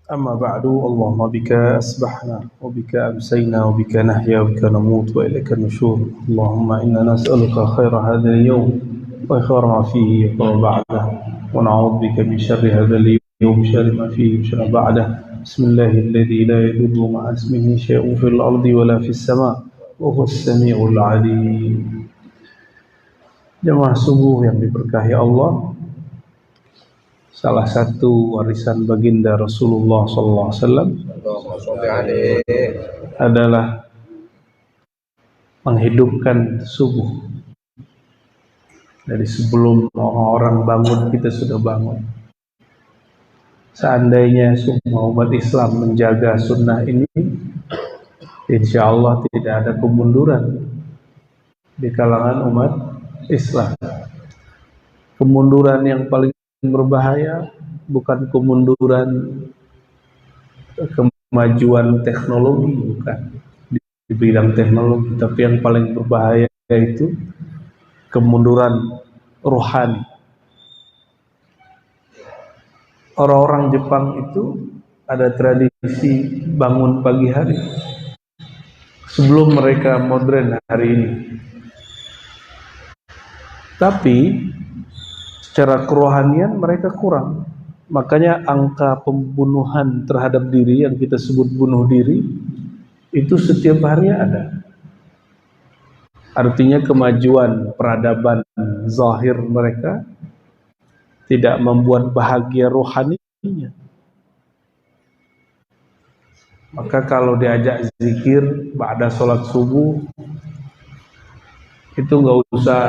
أما بعد اللهم بك أسبحنا وبك أمسينا وبك نحيا وبك نموت وإليك النشور. اللهم إنا نسألك خير هذا اليوم وخير ما فيه وما بعده، ونعوذ بك من شر هذا اليوم شر ما فيه وشر بعده. بسم الله الذي لا يضر مع اسمه شيء في الأرض ولا في السماء وهو السميع العليم. Jemaah subuh yang diberkahi Allah, salah satu warisan baginda Rasulullah SAW adalah menghidupkan subuh. Dari sebelum orang-orang bangun, kita sudah bangun. Seandainya semua umat Islam menjaga sunnah ini, insya Allah tidak ada kemunduran di kalangan umat Islam. Kemunduran yang paling berbahaya bukan kemunduran kemajuan teknologi, bukan di bidang teknologi, tapi yang paling berbahaya yaitu kemunduran rohani. Orang-orang Jepang itu ada tradisi bangun pagi hari sebelum mereka modern hari ini. Tapi secara kerohanian mereka kurang. Makanya angka pembunuhan terhadap diri yang kita sebut bunuh diri itu setiap hari ada. Artinya kemajuan peradaban zahir mereka tidak membuat bahagia rohaninya. Maka kalau diajak zikir ba'da sholat subuh, itu nggak usah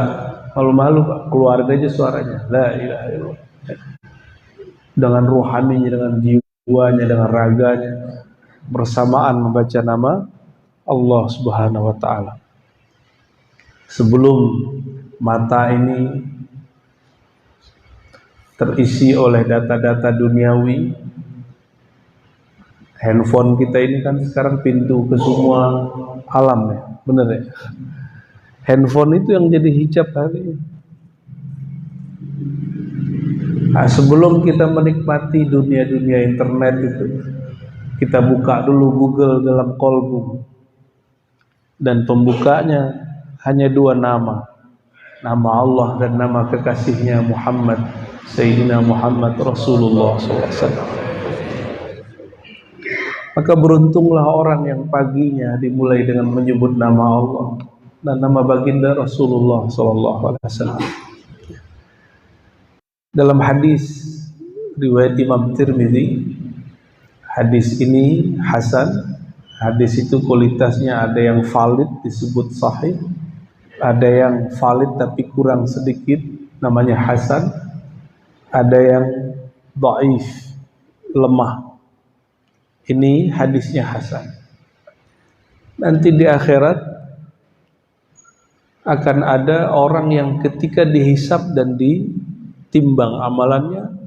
malu-malu, keluarin aja suaranya, la ilaha illallah, dengan rohaninya, dengan jiwanya, dengan raganya, bersamaan membaca nama Allah Subhanahu wa Ta'ala. Sebelum mata ini terisi oleh data-data duniawi, handphone kita ini kan sekarang pintu ke semua alam ya, bener ya? Handphone itu yang jadi hijab hari ini. Nah, sebelum kita menikmati dunia-dunia internet itu, kita buka dulu Google dalam kolbu, dan pembukanya hanya dua nama Allah dan nama kekasihnya Muhammad, Sayyidina Muhammad Rasulullah SAW. Maka beruntunglah orang yang paginya dimulai dengan menyebut nama Allah dan nama baginda Rasulullah SAW. Dalam hadis riwayat Imam Tirmidzi, hadis ini hasan. Hadis itu kualitasnya ada yang valid disebut sahih, ada yang valid tapi kurang sedikit namanya hasan, ada yang dhaif, lemah. Ini hadisnya hasan. Nanti di akhirat akan ada orang yang ketika dihisab dan ditimbang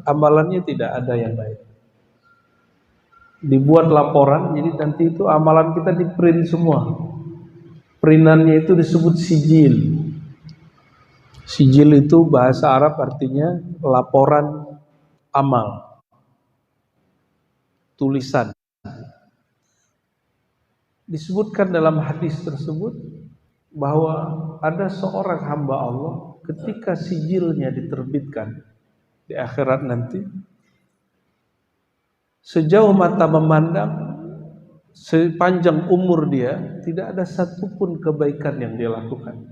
amalannya tidak ada yang baik. Dibuat laporan, jadi nanti itu amalan kita di print semua. Printannya itu disebut sijil. Sijil itu bahasa Arab artinya laporan amal, tulisan. Disebutkan dalam hadis tersebut bahwa ada seorang hamba Allah ketika sijilnya diterbitkan di akhirat nanti, sejauh mata memandang, sepanjang umur dia tidak ada satupun kebaikan yang dia lakukan.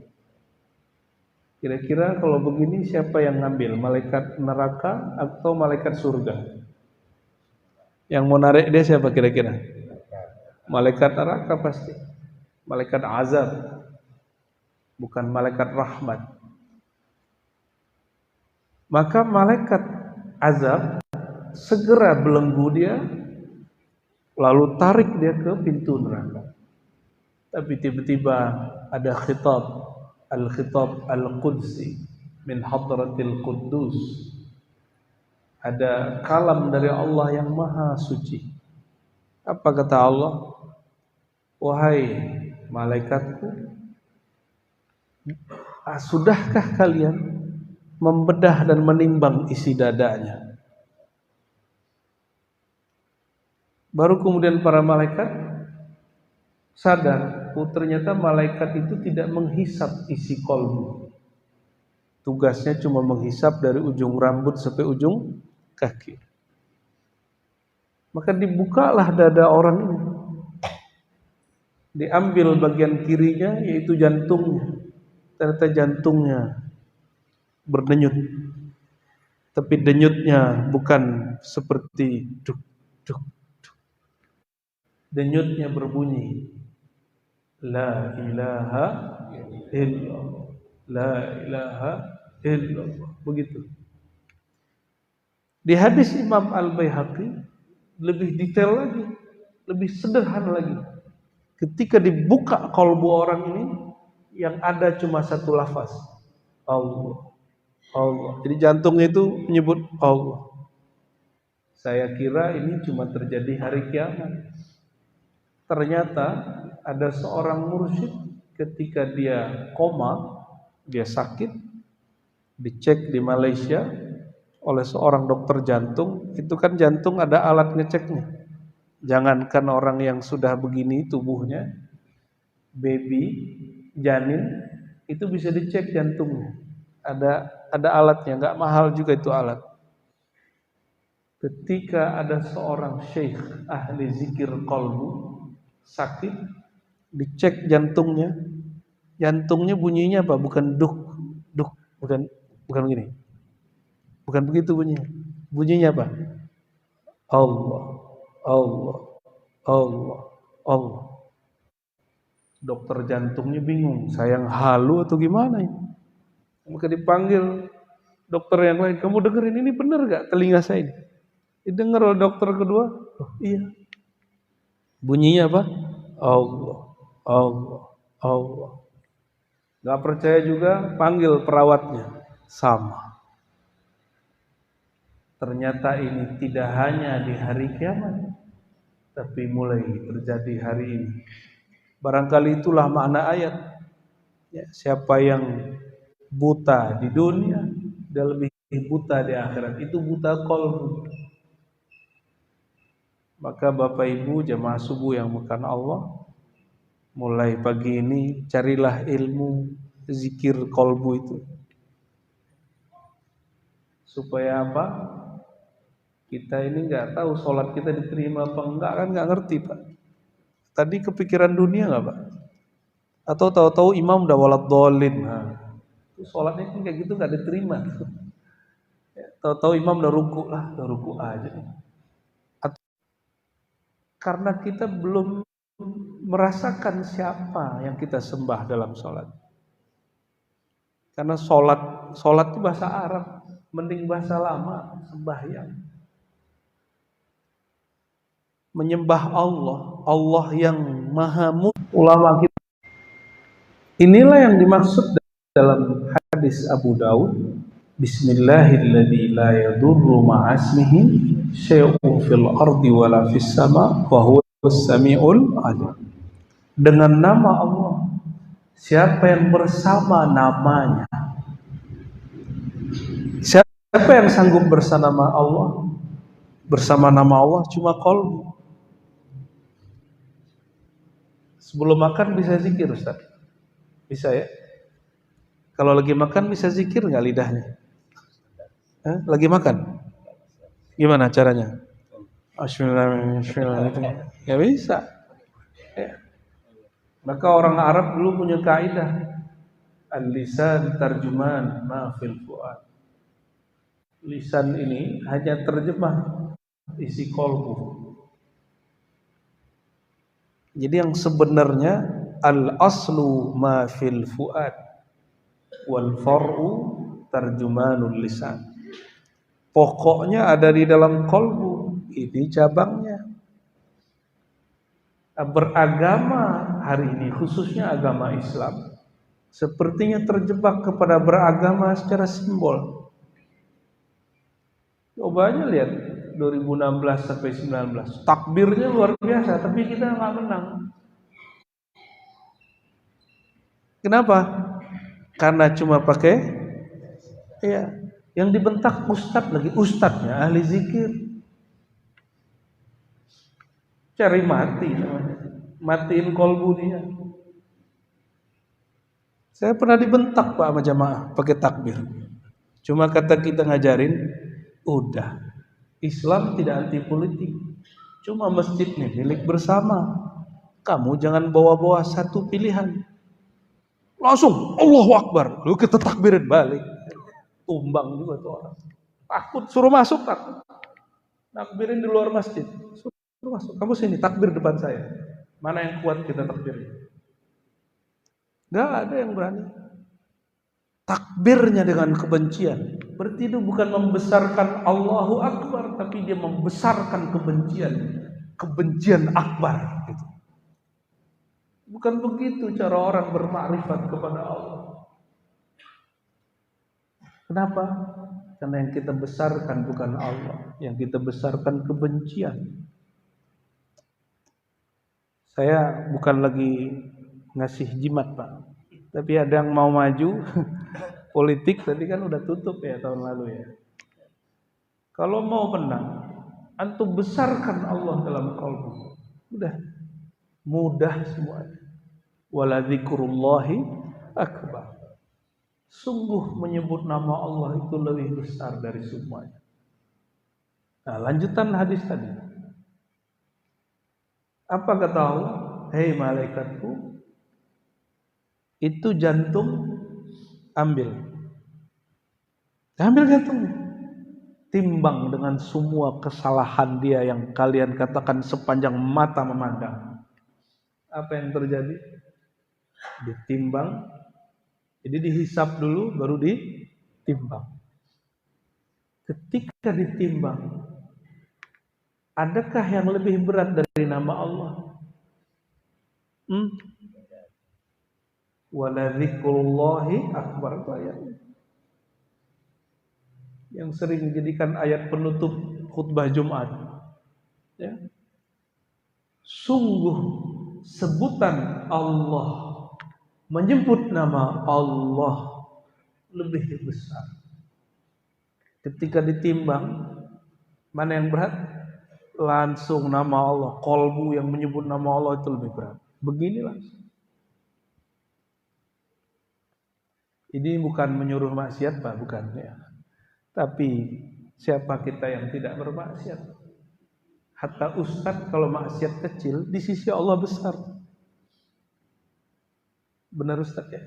Kira-kira kalau begini siapa yang ngambil? Malaikat neraka atau malaikat surga? Yang mau narik dia siapa kira-kira? Malaikat neraka pasti. Malaikat azab, bukan malaikat rahmat. Maka malaikat azab segera belenggu dia, lalu tarik dia ke pintu neraka. Tapi tiba-tiba ada khitab, al-khitab al-qudsi min hadratil quddus. Ada kalam dari Allah yang maha suci. Apa kata Allah? Wahai malaikatku, sudahkah kalian membedah dan menimbang isi dadanya? Baru kemudian para malaikat sadar, oh ternyata malaikat itu tidak menghisap isi kolbu. Tugasnya cuma menghisap dari ujung rambut sampai ujung kaki. Maka dibukalah dada orang ini. Diambil bagian kirinya yaitu jantungnya. Ternyata jantungnya berdenyut. Tapi denyutnya bukan seperti duk duk duk. Denyutnya berbunyi la ilaha illallah. La ilaha illallah. Begitu. Di hadis Imam Al-Baihaqi lebih detail lagi, lebih sederhana lagi. Ketika dibuka kalbu orang ini, yang ada cuma satu lafaz, Allah, Allah. Jadi jantungnya itu menyebut Allah. Saya kira ini cuma terjadi hari kiamat. Ternyata ada seorang mursyid ketika dia koma, dia sakit, dicek di Malaysia oleh seorang dokter jantung. Itu kan jantung ada alat ngeceknya. Jangankan orang yang sudah begini tubuhnya, baby, janin, itu bisa dicek jantungnya. Ada alatnya, nggak mahal juga itu alat. Ketika ada seorang syekh ahli zikir qalbu sakit, dicek jantungnya bunyinya apa? Bukan duk, duk, bukan begini. Bukan begitu bunyinya. Bunyinya apa? Allah, Allah, Allah, Allah. Dokter jantungnya bingung, saya yang halu atau gimana ini? Maka dipanggil dokter yang lain, kamu dengerin ini benar gak telinga saya ini? Didengar oleh dokter kedua, oh iya. Bunyinya apa? Allah, Allah, Allah. Gak percaya juga, panggil perawatnya, sama. Ternyata ini tidak hanya di hari kiamat, tapi mulai terjadi hari ini. Barangkali itulah makna ayat. Ya, siapa yang buta di dunia, dia lebih buta di akhirat. Itu buta qalbu. Maka Bapak Ibu jemaah subuh yang bukan Allah, mulai pagi ini carilah ilmu zikir qalbu itu. Supaya apa? Kita ini nggak tahu sholat kita diterima apa enggak, kan nggak ngerti Pak. Tadi kepikiran dunia nggak Pak? Atau tahu-tahu imam udah waladhdallin, nah, itu sholatnya kan kayak gitu nggak diterima. Tahu-tahu imam udah ruku aja. Karena kita belum merasakan siapa yang kita sembah dalam sholat. Karena sholat itu bahasa Arab, mending bahasa lama, sembahyang. Menyembah Allah, Allah yang maha ulama kita. Inilah yang dimaksud dalam hadis Abu Daud, Bismillahilladzi la yadurru ma'asmihi syai'un fil ardi wala fis sama wa huwas samiul alim. Dengan nama Allah, siapa yang bersama namanya? Siapa yang sanggup bersama Allah? Bersama nama Allah cuma qalbu. Sebelum makan bisa zikir Ustaz? Bisa ya? Kalau lagi makan bisa zikir nggak lidahnya? Lagi makan? Gimana caranya? Bismillahirrahmanirrahim. Nggak bisa. Ya. Maka orang Arab dulu punya kaidah, al-lisan tarjuman ma fil fuad. Lisan ini hanya terjemah isi qalbu. Jadi yang sebenarnya al-aslu ma fil fuad wal far'u tarjumanul lisan. Pokoknya ada di dalam qalbu, ini cabangnya. Beragama hari ini, khususnya agama Islam, sepertinya terjebak kepada beragama secara simbol. Coba aja lihat 2016 sampai 19, takbirnya luar biasa, tapi kita nggak menang. Kenapa? Karena cuma pakai, ya, yang dibentak ustadz lagi, ustadznya ahli zikir. Cari mati namanya. Matiin kolbu dia. Saya pernah dibentak Pak sama jamaah pakai takbir. Cuma kata kita ngajarin, udah, Islam tidak anti politik. Cuma masjid nih milik bersama. Kamu jangan bawa-bawa satu pilihan. Langsung Allahu Akbar. Lalu kita takbirin balik. Tumbang juga tuh orang. Takut, suruh masuk takut. Takbirin di luar masjid. Suruh masuk. Kamu sini takbir depan saya. Mana yang kuat kita takbirin. Gak ada yang berani. Takbirnya dengan kebencian. Berarti itu bukan membesarkan Allahu Akbar, tapi dia membesarkan kebencian. Kebencian akbar. Gitu. Bukan begitu cara orang bermakrifat kepada Allah. Kenapa? Karena yang kita besarkan bukan Allah. Yang kita besarkan kebencian. Saya bukan lagi ngasih jimat Pak, tapi ada yang mau maju politik tadi kan udah tutup ya tahun lalu ya. Kalau mau menang, antum besarkan Allah dalam qalbu. Udah mudah semua. Wala dzikrullahi akbar. Sungguh menyebut nama Allah itu lebih besar dari semuanya. Nah, lanjutan hadis tadi. Apa kata Allah? Hei malaikatku, itu jantung ambil jantungnya, timbang dengan semua kesalahan dia yang kalian katakan sepanjang mata memandang. Apa yang terjadi? Ditimbang, jadi dihisap dulu baru ditimbang. Ketika ditimbang, adakah yang lebih berat dari nama Allah? Wala dzikrullahi akbar, itu ayatnya yang sering dijadikan ayat penutup khutbah Jumat ya. Sungguh sebutan Allah, menyebut nama Allah lebih besar. Ketika ditimbang, mana yang berat? Langsung nama Allah. Kolbu yang menyebut nama Allah itu lebih berat. Beginilah. Ini bukan menyuruh maksiat Pak, bukan ya. Tapi siapa kita yang tidak bermaksiat? Hatta ustadz kalau maksiat kecil di sisi Allah besar. Benar Ustadz ya?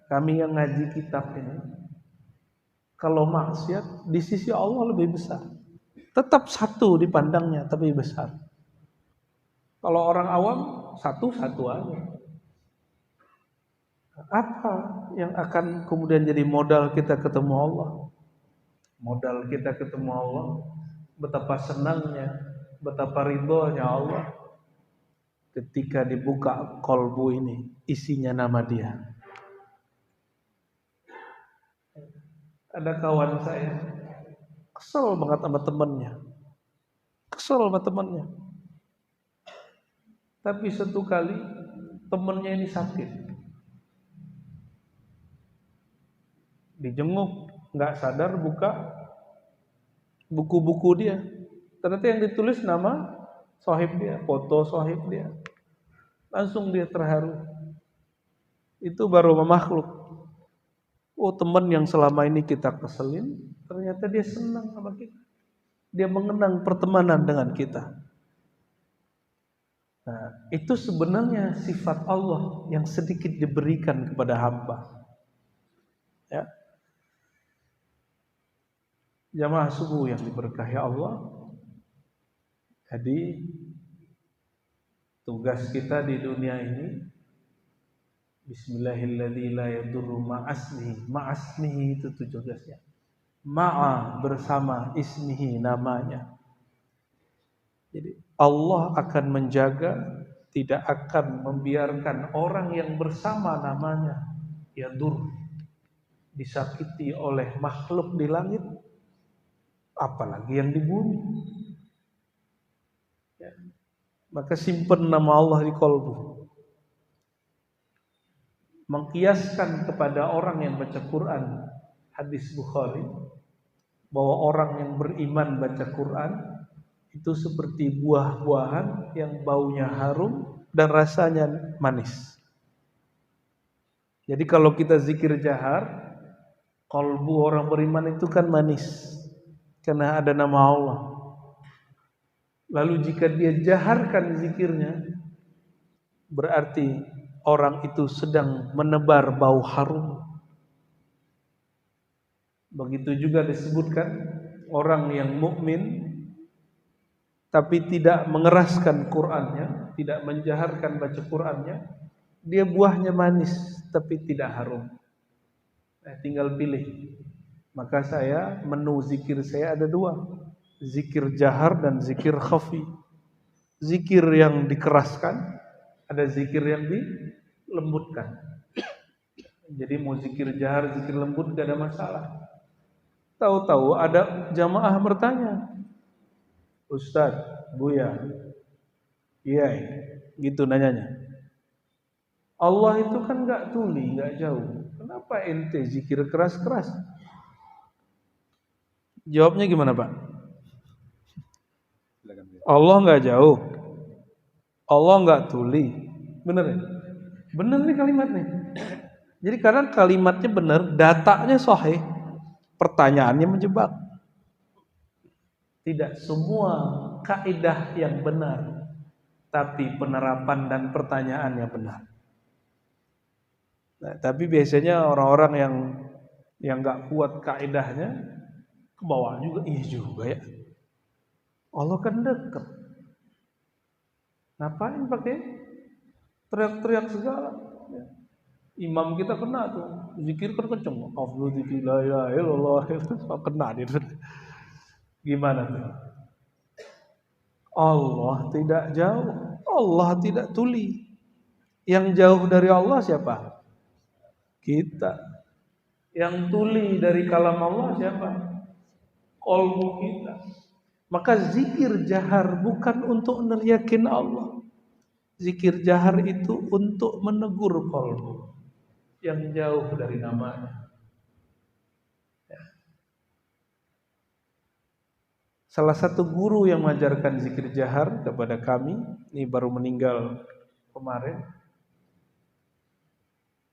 Kami yang ngaji kitab ini, kalau maksiat di sisi Allah lebih besar. Tetap satu dipandangnya, tapi besar. Kalau orang awam satu-satu aja. Apa yang akan kemudian jadi modal kita ketemu Allah? Modal kita ketemu Allah, betapa senangnya, betapa ridhonya Allah ketika dibuka kolbu ini, isinya nama Dia. Ada kawan saya kesel banget sama temannya. Tapi satu kali temannya ini sakit, dijenguk, nggak sadar buka buku-buku dia. Ternyata yang ditulis nama sahib dia, foto sahib dia. Langsung dia terharu. Itu baru makhluk. Oh, teman yang selama ini kita keselin, ternyata dia senang sama kita. Dia mengenang pertemanan dengan kita. Nah, itu sebenarnya sifat Allah yang sedikit diberikan kepada hamba. Ya. Jamaah subuh yang diberkahi Allah. Jadi tugas kita di dunia ini, Bismillahilladzi la yadurru ma'asmihi itu tugasnya. Ma'a bersama ismihi namanya. Jadi Allah akan menjaga, tidak akan membiarkan orang yang bersama namanya yadur disakiti oleh makhluk di langit, apalagi yang di bumi. Ya. Maka simpan nama Allah di kolbu. Mengkiaskan kepada orang yang baca Quran, hadis Bukhari, bahwa orang yang beriman baca Quran Itu seperti buah-buahan yang baunya harum dan rasanya manis. Jadi kalau kita zikir jahar, kalbu orang beriman itu kan manis karena ada nama Allah. Lalu jika dia jaharkan zikirnya, berarti orang itu sedang menebar bau harum. Begitu juga disebutkan orang yang mukmin tapi tidak mengeraskan Qur'annya, tidak menjaharkan baca Qur'annya, dia buahnya manis tapi tidak harum. Tinggal pilih. Maka menu zikir saya ada dua. Zikir jahar dan zikir khafi. Zikir yang dikeraskan, ada zikir yang dilembutkan. Jadi mau zikir jahar, zikir lembut gak ada masalah. Tahu-tahu ada jamaah bertanya, Ustadz, Buya, iya, gitu nanyanya. Allah itu kan gak tuli, gak jauh. Kenapa ente zikir keras-keras? Jawabnya gimana, Pak? Allah nggak jauh, Allah nggak tuli, bener ya? Bener nih kalimat nih. Jadi kadang kalimatnya bener, datanya sahih, pertanyaannya menjebak. Tidak semua kaidah yang benar, tapi penerapan dan pertanyaannya benar. Nah, tapi biasanya orang-orang yang nggak kuat kaidahnya, ke bawah juga, iya juga ya. Allah kan dekat. Ngapain pakai teriak-teriak segala? Ya. Imam kita kena tuh, zikir kan kenceng. Afdhu dzikri la ilaha illallah, kena dia. Gimana tuh? Allah tidak jauh, Allah tidak tuli. Yang jauh dari Allah siapa? Kita. Yang tuli dari kalam Allah siapa? Qalbu kita. Maka zikir jahar bukan untuk neriakin Allah. Zikir jahar itu untuk menegur qalbu yang jauh dari namanya. Salah satu guru yang mengajarkan zikir jahar kepada kami, ini baru meninggal kemarin,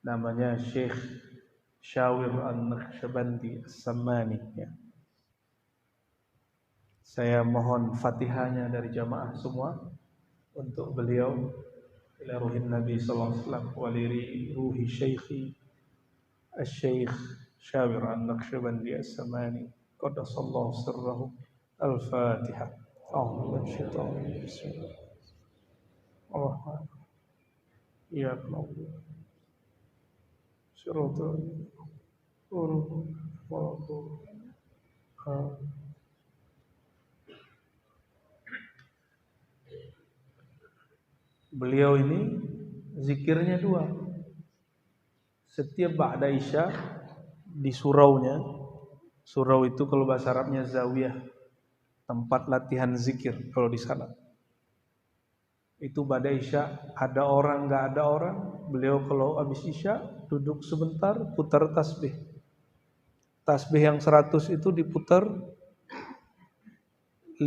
namanya Syekh Syawir An-Naqsyabandi As-Sammani ya. Saya mohon fatihahnya dari jamaah semua untuk beliau, ila ruhin Nabi sallallahu alaihi wasallam wa li ruhi syekhi Asy-Syaikh Syawir An-Naqsyabandi As-Sammani qaddasallahu sirrahu. Al-Fatihah. A'udzu billahi bismillah. Ar-Rahman. Iyyaka na'budu Siratal Beliau ini zikirnya dua. Setiap ba'da isya di suraunya. Surau itu kalau bahasa Arabnya zawiyah, tempat latihan zikir kalau di sana. Itu ba'da isya ada orang enggak ada orang, beliau kalau habis isya duduk sebentar putar tasbih. Tasbih yang 100 itu diputar 50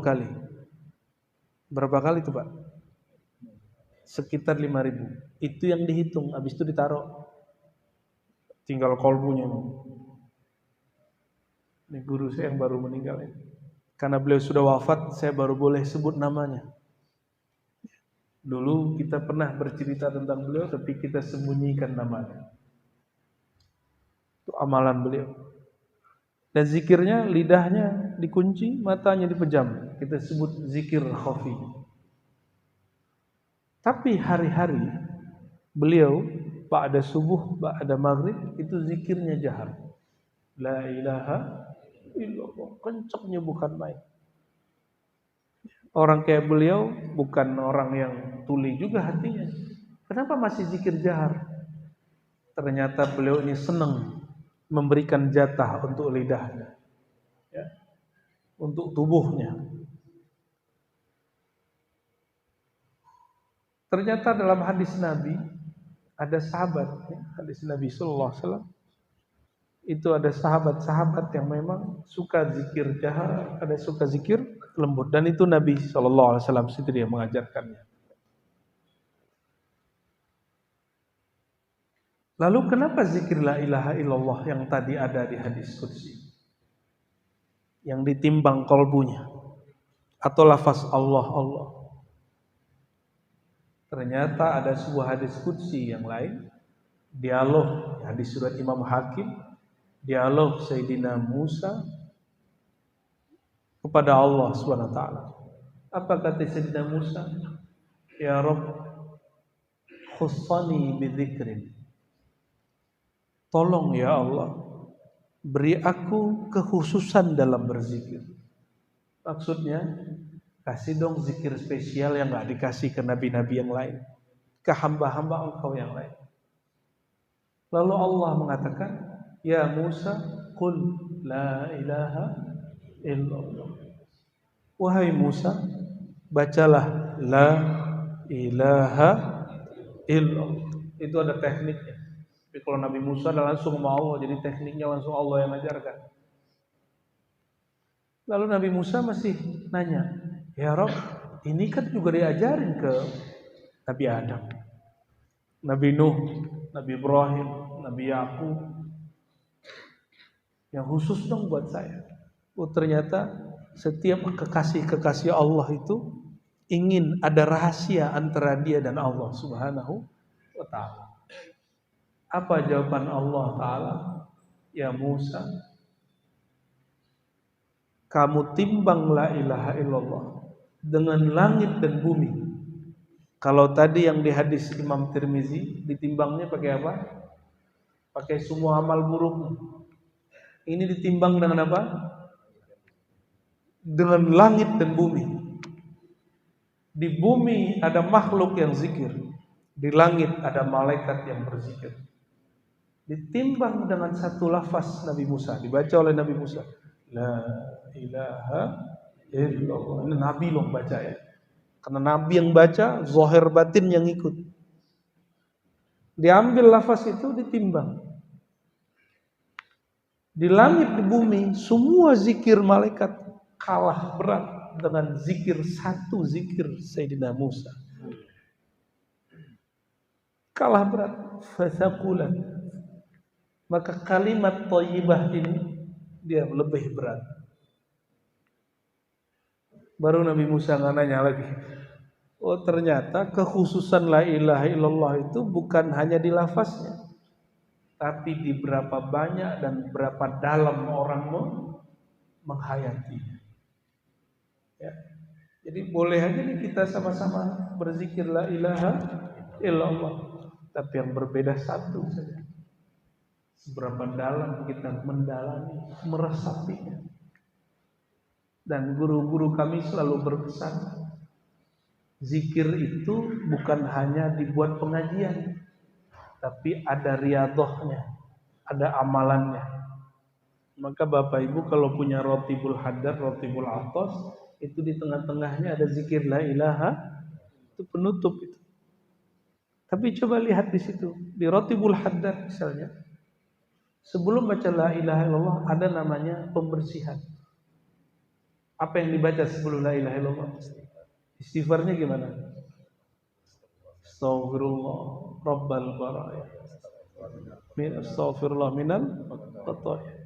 kali. Berapa kali itu, Pak? Sekitar 5.000. Itu yang dihitung, habis itu ditaruh. Tinggal kolbunya. Ini guru saya yang baru meninggal ini. Karena beliau sudah wafat, saya baru boleh sebut namanya. Dulu kita pernah bercerita tentang beliau, tapi kita sembunyikan namanya. Itu amalan beliau. Dan zikirnya, lidahnya dikunci, matanya dipejam. Kita sebut zikir khafi. Tapi hari-hari beliau ba'da subuh, ba'da maghrib itu zikirnya jahar. La ilaha illallah, kencangnya bukan main. Orang kayak beliau bukan orang yang tuli juga hatinya. Kenapa masih zikir jahar? Ternyata beliau ini senang memberikan jatah untuk lidahnya, ya, untuk tubuhnya. Ternyata dalam hadis Nabi ada sahabat, ya, hadis Nabi sallallahu alaihi wasallam Itu ada sahabat-sahabat yang memang suka zikir jahar, ada suka zikir lembut, dan itu Nabi SAW sendiri yang mengajarkannya. Lalu kenapa zikir la ilaha illallah yang tadi ada di hadis qudsi, yang ditimbang kolbunya, atau lafaz Allah Allah? Ternyata ada sebuah hadis qudsi yang lain, dialog hadis surat Imam Hakim, dialog Sayyidina Musa kepada Allah SWT. Apa kata Sayyidina Musa? Ya Rabb, khussani bidzikrin. Tolong ya Allah, beri aku kekhususan dalam berzikir. Maksudnya, kasih dong zikir spesial yang gak dikasih ke nabi-nabi yang lain, ke hamba-hamba engkau yang lain. Lalu Allah mengatakan, ya Musa, qul la ilaha illallah. Wahai Musa, bacalah la ilaha illallah. Itu ada tekniknya. Tapi kalau Nabi Musa adalah langsung sama Allah, jadi tekniknya langsung Allah yang ajarkan. Lalu Nabi Musa masih nanya, ya Rabb, ini kan juga diajarin ke Nabi Adam, Nabi Nuh, Nabi Ibrahim, Nabi Yakub. Yang khusus dong buat saya. Oh, ternyata setiap kekasih-kekasih Allah itu ingin ada rahasia antara dia dan Allah Subhanahu wa ta'ala. Apa jawaban Allah Ta'ala? Ya Musa, kamu timbang la ilaha illallah dengan langit dan bumi. Kalau tadi yang di hadis Imam Tirmizi ditimbangnya pakai apa? Pakai semua amal buruknya. Ini ditimbang dengan apa? Dengan langit dan bumi. Di bumi ada makhluk yang zikir, di langit ada malaikat yang berzikir. Ditimbang dengan satu lafaz Nabi Musa, dibaca oleh Nabi Musa, la ilaha illallah. Ini Nabi loh baca ya. Karena Nabi yang baca, zahir batin yang ikut. Diambil lafaz itu, ditimbang. Di langit, di bumi, semua zikir malaikat kalah berat dengan zikir satu zikir Sayyidina Musa. Kalah berat. Fasaqulan. Maka kalimat thayyibah ini dia lebih berat. Baru Nabi Musa nggak nanya lagi. Oh, ternyata kekhususan la ilaha illallah itu bukan hanya di lafaznya, tapi di berapa banyak dan berapa dalam orang menghayatinya. Ya. Jadi boleh aja nih kita sama-sama berzikir la ilaha illallah, tapi yang berbeda satu saja. Seberapa dalam kita mendalami, meresapinya. Dan guru-guru kami selalu berpesan, zikir itu bukan hanya dibuat pengajian, tapi ada riyadhahnya, ada amalannya. Maka Bapak Ibu kalau punya rotibul hadar, rotibul atos, itu di tengah-tengahnya ada zikir la ilaha, itu penutup itu. Tapi coba lihat di situ, di rotibul hadar misalnya, sebelum baca la ilaha illallah ada namanya pembersihan. Apa yang dibaca sebelum la ilaha illallah? Istighfarnya gimana? Astaghfirullah rabbal baraya. Astaghfirullah minal khataya.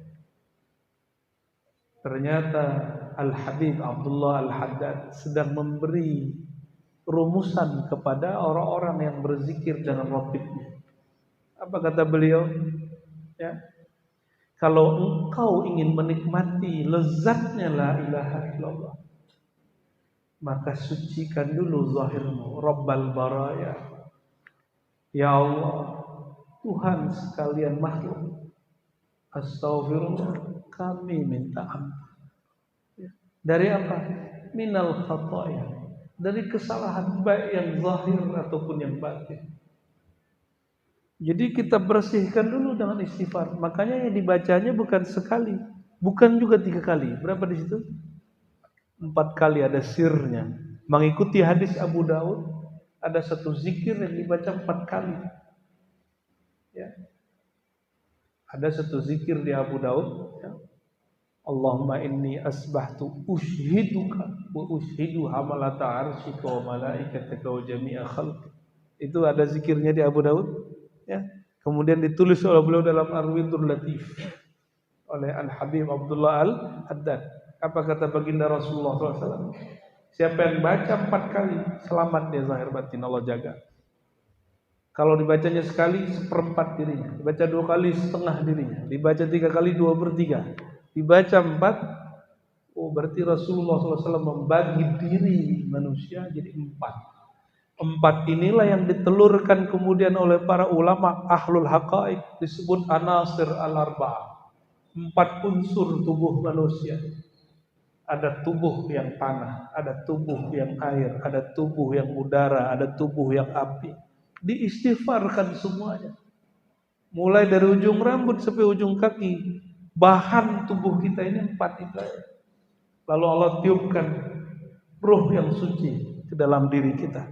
Ternyata Al-Habib Abdullah Al-Haddad sedang memberi rumusan kepada orang-orang yang berzikir dengan rotibnya. Apa kata beliau? Ya, kalau engkau ingin menikmati lezatnya la ilaha illallah, maka sucikan dulu zahirmu, Rabbal baraya. Ya Allah, Tuhan sekalian makhluk, astaghfirullah, kami minta ampun. Dari apa? Minal khataya, dari kesalahan baik yang zahir ataupun yang batin. Jadi kita bersihkan dulu dengan istighfar. Makanya yang dibacanya bukan sekali, bukan juga 3 kali. Berapa di situ? 4 kali ada sirnya. Mengikuti hadis Abu Daud, ada satu zikir yang dibaca 4 kali. Ya. Ada satu zikir di Abu Daud, ya. Allahumma inni asbahtu ushiduka wa ushidu hamalata arsyika wa malaikataka wa jami'a khalqik. Itu ada zikirnya di Abu Daud, ya. Kemudian ditulis oleh beliau dalam Ar-Rawdatul Latif oleh Al-Habib Abdullah Al-Haddad. Apa kata baginda Rasulullah SAW? Siapa yang baca 4 kali, selamat dia zahir batin, Allah jaga. Kalau dibacanya sekali, 1/4 dirinya. Dibaca 2 kali, setengah dirinya. Dibaca 3 kali, 2/3. Dibaca 4, oh berarti Rasulullah SAW membagi diri manusia jadi 4. 4 inilah yang ditelurkan kemudian oleh para ulama ahlul haqa'iq, disebut anasir al-arba'ah. 4 unsur tubuh manusia. Ada tubuh yang tanah, ada tubuh yang air, ada tubuh yang udara, ada tubuh yang api. Diistighfarkan semuanya. Mulai dari ujung rambut sampai ujung kaki. Bahan tubuh kita ini 4 itu. Lalu Allah tiupkan ruh yang suci ke dalam diri kita.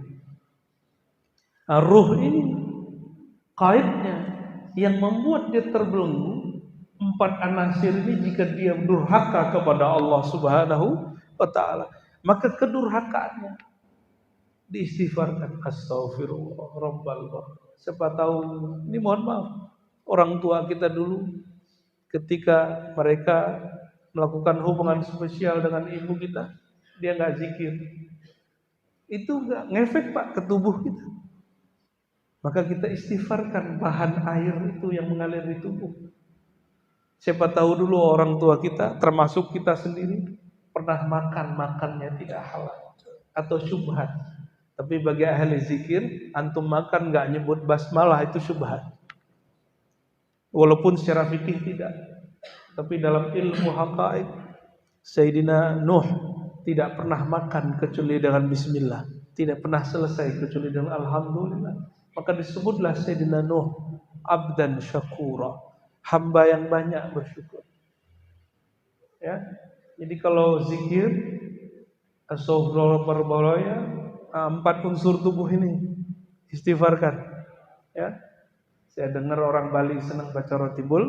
Nah, ruh ini kaitnya yang membuat dia terbelenggu. 4 anasir ini jika dia durhaka kepada Allah Subhanahu wa ta'ala, maka kedurhakaannya diistighfarkan. Astaghfirullah rabbal ghafur. Siapa tahu, ini mohon maaf, orang tua kita dulu ketika mereka melakukan hubungan spesial dengan ibu kita, dia nggak zikir, itu nggak ngefek Pak ke tubuh kita. Maka kita istighfarkan bahan air itu yang mengalir di tubuh. Siapa tahu dulu orang tua kita, termasuk kita sendiri, pernah makannya tidak halal atau syubhat. Tapi bagi ahli zikir, antum makan nggak nyebut basmalah itu syubhat. Walaupun secara fikih tidak. Tapi dalam ilmu haqa'iq, Sayyidina Nuh tidak pernah makan kecuali dengan bismillah. Tidak pernah selesai kecuali dengan alhamdulillah. Maka disebutlah Sayyidina Nuh abdan syakura, hamba yang banyak bersyukur. Ya. Jadi kalau zikir astaghfirullah ya, 4 unsur tubuh ini istighfarkan. Ya. Saya dengar orang Bali senang baca Rotibul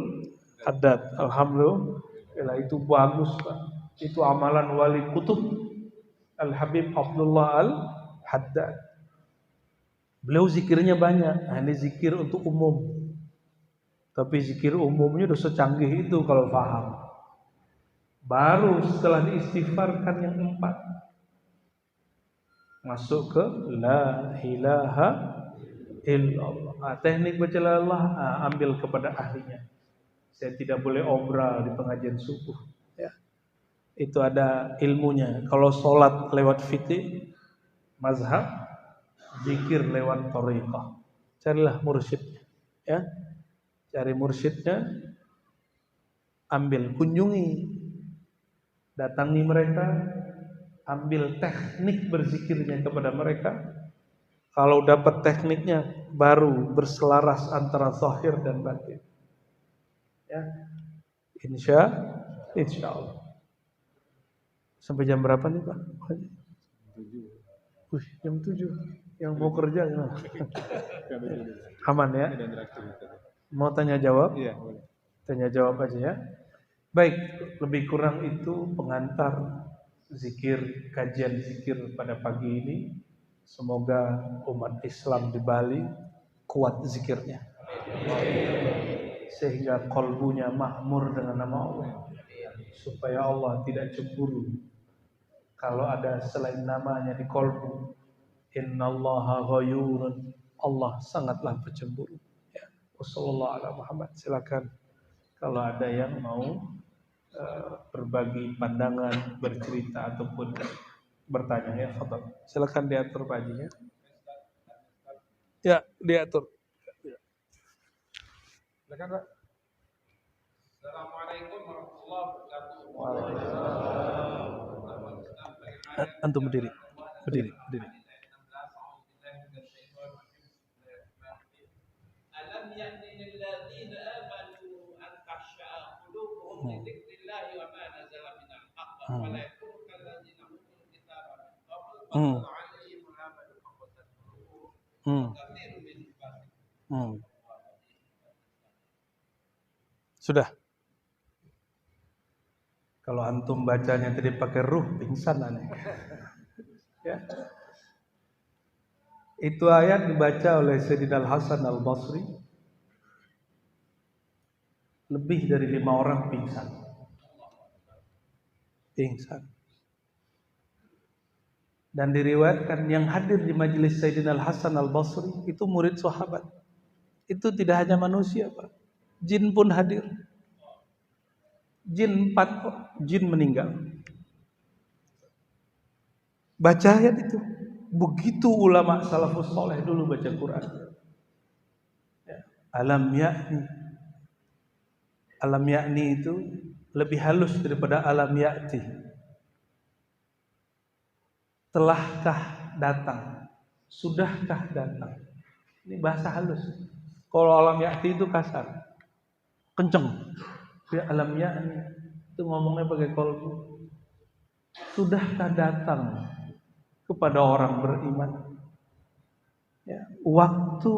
Haddad. Alhamdulillah itu bagus Pak. Itu amalan wali kutub Al-Habib Abdullah Al-Haddad. Beliau zikirnya banyak. Nah, ini zikir untuk umum. Tapi zikir umumnya udah secanggih itu kalau paham. Baru setelah diistighfarkan yang 4, masuk ke la ilaha illallah. Teknik baca la ilaha ambil kepada ahlinya. Saya tidak boleh obral di pengajian subuh. Ya. Itu ada ilmunya. Kalau sholat lewat fikih, mazhab, zikir lewat thariqah. Carilah mursyidnya. Ya. Cari mursyidnya, ambil, kunjungi, datangi mereka, ambil teknik berzikirnya kepada mereka. Kalau dapat tekniknya, baru berselaras antara zahir dan batin. Ya, insya Allah. Sampai jam berapa nih Pak? Jam 7. Yang mau kerja gimana? Aman ya? Mau tanya jawab? Iya, boleh. Tanya jawab aja ya. Baik, lebih kurang itu pengantar zikir, kajian zikir pada pagi ini. Semoga umat Islam di Bali kuat zikirnya, sehingga kolbunya makmur dengan nama Allah, supaya Allah tidak cemburu kalau ada selain namanya di kolbu. Innallaha ghayurun, Allah sangatlah pencemburu. Ya. Wassallallahu ala Muhammad. Silakan kalau ada yang mau berbagi pandangan, bercerita ataupun bertanya ya, fadhal. Silakan diatur Pak Haji ya. Ya, diatur. Silakan Pak. Assalamualaikum warahmatullahi wabarakatuh. Waalaikumsalam. Antum berdiri. Berdiri. Alam ya'ni lil ladzina amanu an takhsha'a qulubuhum li dzikrillahi wa ma nazala minal haqq wa la yakunu kal ladzina utul kitaba min qabl fa qala 'alaihim al-amadu fa qasat qulubuhum katsirun minhum fasiqun. Sudah. Kalau antum bacanya tadi pakai ruh, pingsan aneh. Ya. Itu ayat dibaca oleh Sayyidina Al-Hasan Al-Basri. Lebih dari 5 orang pingsan. Dan diriwayatkan yang hadir di majelis Sayyidina Al-Hasan Al-Basri itu murid sahabat. Itu tidak hanya manusia, Pak. Jin pun hadir. Jin 4 jin meninggal. Baca ayat itu. Begitu ulama salafus saleh dulu baca Quran. Ya. Alam ya'ni itu lebih halus daripada alam ya'ti. Telahkah datang? Sudahkah datang? Ini bahasa halus. Kalau alam ya'ti itu kasar, kenceng. Ya, alam ya'ni itu ngomongnya pakai qalbu. Sudahkah datang kepada orang beriman? Ya, waktu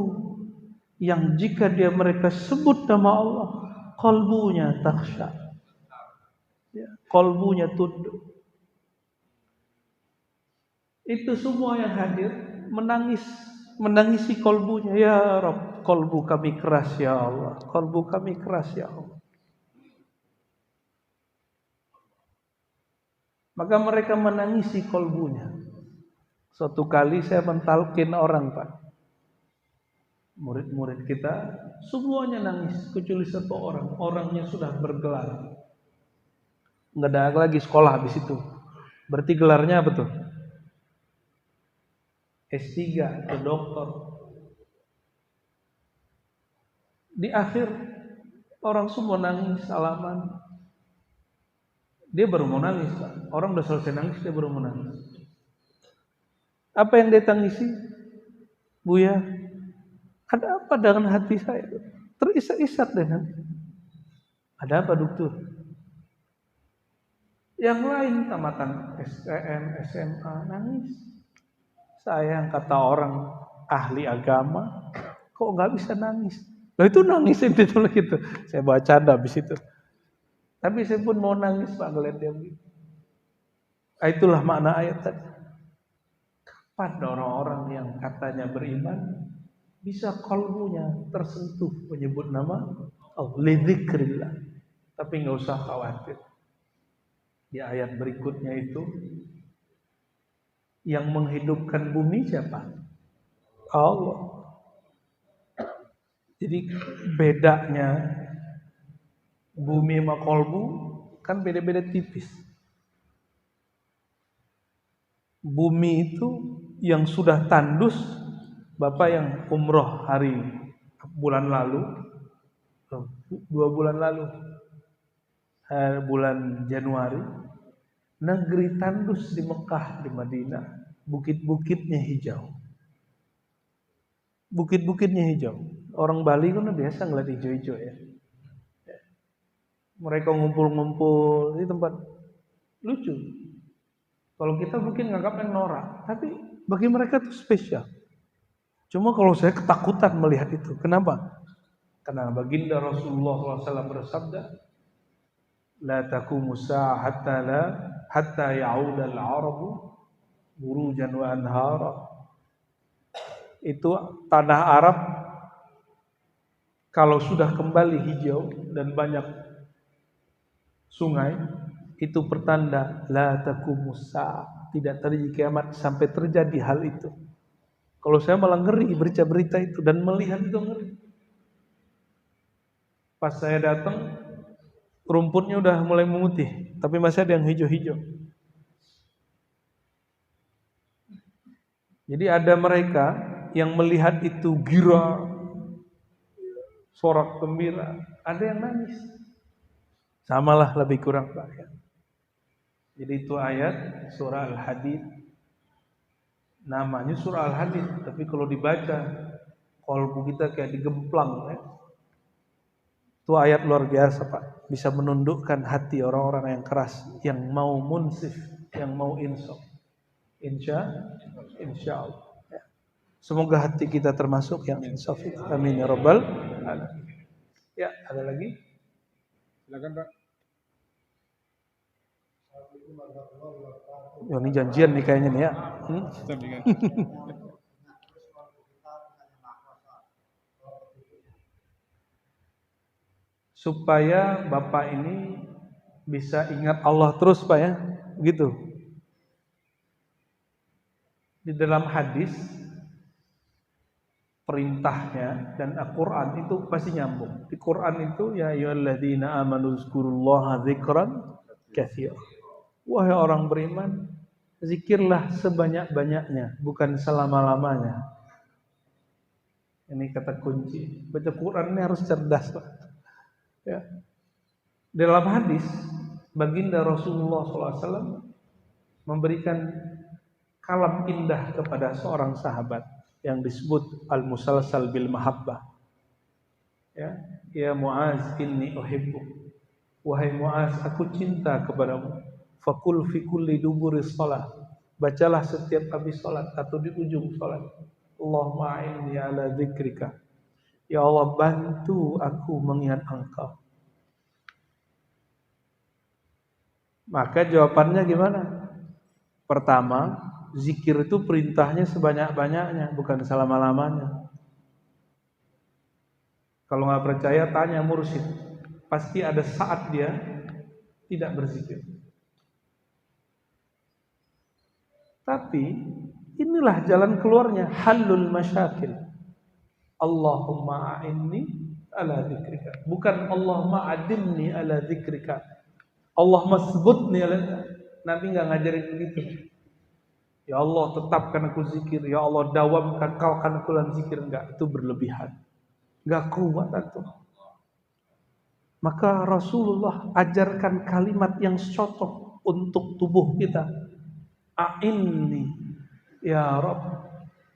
yang jika mereka sebut nama Allah, qalbunya takhsha. Ya, qalbunya tunduk. Itu semua yang hadir menangisi qalbunya. Ya Rabb, qalbu kami keras ya Allah. Qalbu kami keras ya Allah. Maka mereka menangisi qalbunya. Suatu kali saya mentalkin orang, Pak. Murid-murid kita semuanya nangis kecuali satu orang. Orangnya sudah bergelar. Enggak ada lagi sekolah habis itu. Berarti gelarnya apa tuh? S3 atau doktor. Di akhir orang semua nangis salaman. Dia baru mau nangis, Pak. Orang udah selesai nangis, dia baru mau nangis. Apa yang dia tangisi? Buya, ada apa dengan hati saya? Terisak-isak dengan. Ada apa, dokter? Yang lain tamatan STM, SMA nangis. Saya yang kata orang ahli agama, kok nggak bisa nangis? Loh itu nangisin itu gitu. Saya bawa canda habis itu. Tapi saya pun mau nangis, Pak, ngeliat dia begitu. Itulah makna ayat tadi. Kapan orang-orang yang katanya beriman bisa kalbunya tersentuh menyebut nama Allah, lidzikrillah. Tapi nggak usah khawatir. Di ayat berikutnya itu yang menghidupkan bumi siapa? Allah. Jadi bedanya bumi sama kolbu kan beda-beda tipis. Bumi itu yang sudah tandus, Bapak yang umroh bulan lalu, 2 bulan lalu, bulan Januari, negeri tandus di Mekah, di Madinah, bukit-bukitnya hijau. Bukit-bukitnya hijau. Orang Bali kan biasa ngeliat hijau-hijau ya. Mereka ngumpul-ngumpul di tempat lucu. Kalau kita mungkin nganggapnya norak, tapi bagi mereka itu spesial. Cuma kalau saya ketakutan melihat itu. Kenapa? Karena baginda Rasulullah SAW bersabda, la taqumu sa'ah hatta ya'uda al-'arabu burujan wa anhara. Itu tanah Arab kalau sudah kembali hijau dan banyak sungai, itu pertanda la taqumus sa'ah, tidak terjadi kiamat sampai terjadi hal itu. Kalau saya malah ngeri berita-berita itu dan melihat itu ngeri. Pas saya datang, rumputnya udah mulai memutih, tapi masih ada yang hijau-hijau. Jadi ada mereka yang melihat itu gira, sorak gembira, ada yang nangis. Samalah lebih kurang, Pak. Jadi itu ayat surah Al-Hadid. Namanya surah Al-Hadid, tapi kalau dibaca qalbu kita kayak digemplang ya. Itu ayat luar biasa, Pak. Bisa menundukkan hati orang-orang yang keras, yang mau munsif, yang mau insaf. Insya Allah. Ya. Semoga hati kita termasuk yang insaf. Amin ya rabbal alamin. Ya, ada lagi? Silakan Pak. Oh, ini janjian nih kayaknya nih ya. Sampingan. Supaya Bapak ini bisa ingat Allah terus Pak ya, begitu. Di dalam hadis perintahnya dan Al-Quran itu pasti nyambung. Di Quran itu ya ayyuhalladzina amanu zkurullaha dzikran katsira. Wahai orang beriman, zikirlah sebanyak-banyaknya, bukan selama-lamanya. Ini kata kunci. Baca Quran ini harus cerdas Pak. Ya. Dalam hadis baginda Rasulullah SAW memberikan kalam indah kepada seorang sahabat yang disebut al-musalsal bil mahabbah. Ya Muaz, inni uhibbuk. Wahai Muaz, aku cinta kepadamu. Fakul fi kulli duburi shalah. Bacalah setiap habis salat atau di ujung salat. Allahumma a'inni ala dzikrika. Ya Allah, bantu aku mengingat Engkau. Maka jawabannya gimana? Pertama, zikir itu perintahnya sebanyak-banyaknya, bukan selama-lamanya. Kalau nggak percaya, tanya mursyid. Pasti ada saat dia tidak berzikir. Tapi inilah jalan keluarnya, halul masyakil. Allahumma a'inni ala dzikrika. Bukan Allahumma adimni ala dzikrika. Allahumma sebutni ala. Nabi nggak ngajarin begitu. Ya Allah, tetapkan aku zikir. Ya Allah, dawamkan kalkan aku dalam zikir. Enggak, itu berlebihan. Enggak kuat itu. Maka Rasulullah ajarkan kalimat yang cocok untuk tubuh kita. A'inni ya Rabb,